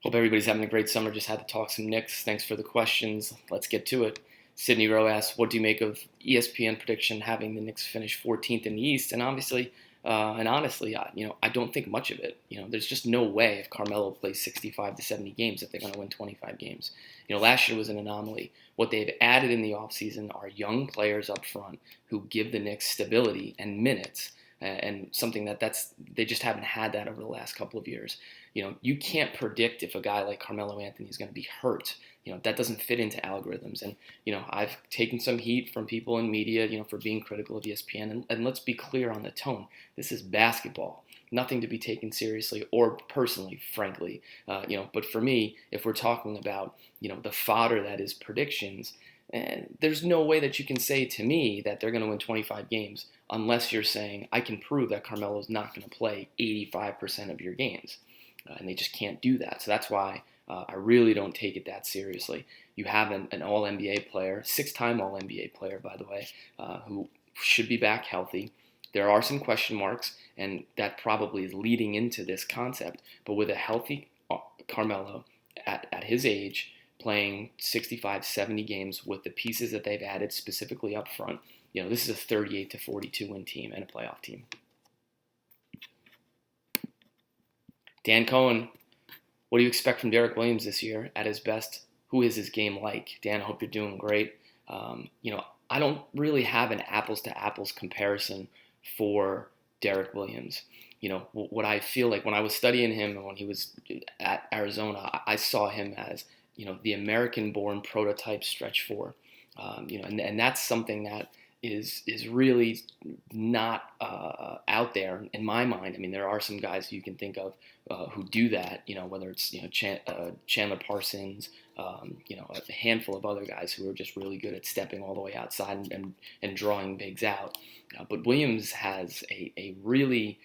Hope everybody's having a great summer. Just had to talk some Knicks. Thanks for the questions. Let's get to it. Sydney Rowe asks, what do you make of ESPN prediction having the Knicks finish 14th in the East? And obviously, and honestly, I don't think much of it. There's just no way if Carmelo plays 65 to 70 games that they're going to win 25 games. Last year was an anomaly. What they've added in the offseason are young players up front who give the Knicks stability and minutes, and something they just haven't had that over the last couple of years. You can't predict if a guy like Carmelo Anthony is going to be hurt. That doesn't fit into algorithms. And, I've taken some heat from people in media, for being critical of ESPN. And let's be clear on the tone. This is basketball. Nothing to be taken seriously or personally, frankly. But for me, if we're talking about, the fodder that is predictions, and there's no way that you can say to me that they're going to win 25 games unless you're saying, I can prove that Carmelo's not going to play 85% of your games. And they just can't do that. So that's why I really don't take it that seriously. You have an All-NBA player, 6-time All-NBA player, by the way, who should be back healthy. There are some question marks, and that probably is leading into this concept. But with a healthy Carmelo at his age, playing 65, 70 games with the pieces that they've added specifically up front, this is a 38 to 42 win team and a playoff team. Dan Cohen, what do you expect from Derrick Williams this year at his best? Who is his game like? Dan, I hope you're doing great. I don't really have an apples-to-apples comparison for Derrick Williams. What I feel like when I was studying him and when he was at Arizona, I saw him as, the American-born prototype stretch four. And that's something that is really not out there in my mind. I mean, there are some guys you can think of who do that, whether it's Chandler Parsons, a handful of other guys who are just really good at stepping all the way outside and drawing bigs out. But Williams has a really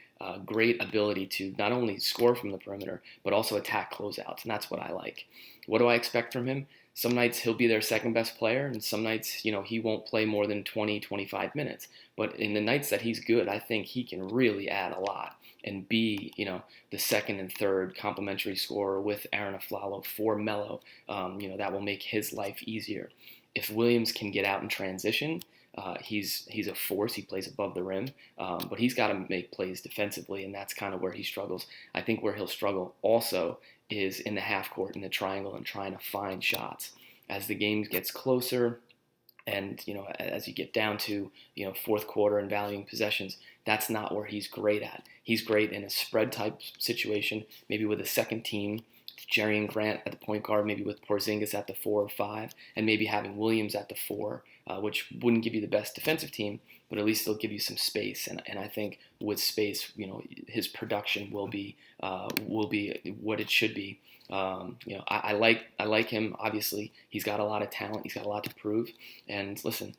great ability to not only score from the perimeter, but also attack closeouts, and that's what I like. What do I expect from him? Some nights he'll be their second best player, and some nights, he won't play more than 20, 25 minutes. But in the nights that he's good, I think he can really add a lot and be, the second and third complementary scorer with Aaron Aflalo for Melo. That will make his life easier. If Williams can get out in transition, he's a force. He plays above the rim, but he's got to make plays defensively, and that's kind of where he struggles. I think where he'll struggle also is in the half court, in the triangle, and trying to find shots. As the game gets closer and, as you get down to, fourth quarter and valuing possessions, that's not where he's great at. He's great in a spread type situation, maybe with a second team, Jerry and Grant at the point guard, maybe with Porzingis at the 4 or 5, and maybe having Williams at the 4, which wouldn't give you the best defensive team, but at least they'll give you some space. And I think with space, his production will be what it should be. I like him. Obviously, he's got a lot of talent. He's got a lot to prove. And listen,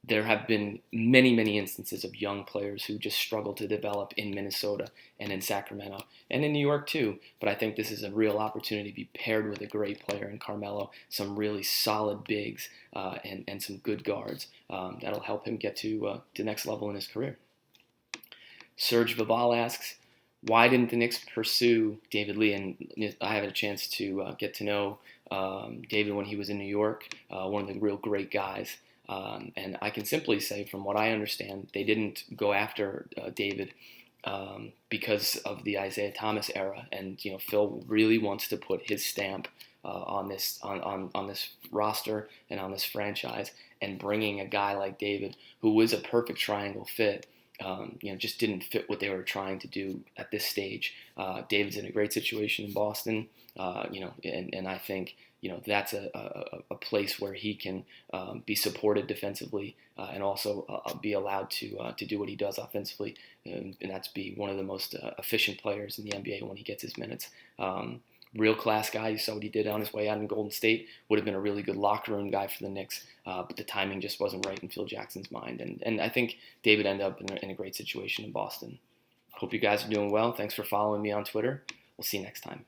there have been many, many instances of young players who just struggle to develop in Minnesota and in Sacramento and in New York too. But I think this is a real opportunity to be paired with a great player in Carmelo, some really solid bigs, and some good guards. That'll help him get to the next level in his career. Serge Vival asks, why didn't the Knicks pursue David Lee? And I had a chance to get to know David when he was in New York, one of the real great guys. And I can simply say, from what I understand, they didn't go after David because of the Isaiah Thomas era. And Phil really wants to put his stamp on this roster and on this franchise. And bringing a guy like David, who was a perfect triangle fit, just didn't fit what they were trying to do at this stage. David's in a great situation in Boston, and I think that's a place where he can be supported defensively and also be allowed to do what he does offensively, and that's be one of the most efficient players in the NBA when he gets his minutes. Real class guy. You saw what he did on his way out in Golden State. Would have been a really good locker room guy for the Knicks, but the timing just wasn't right in Phil Jackson's mind. And I think David ended up in a great situation in Boston. Hope you guys are doing well. Thanks for following me on Twitter. We'll see you next time.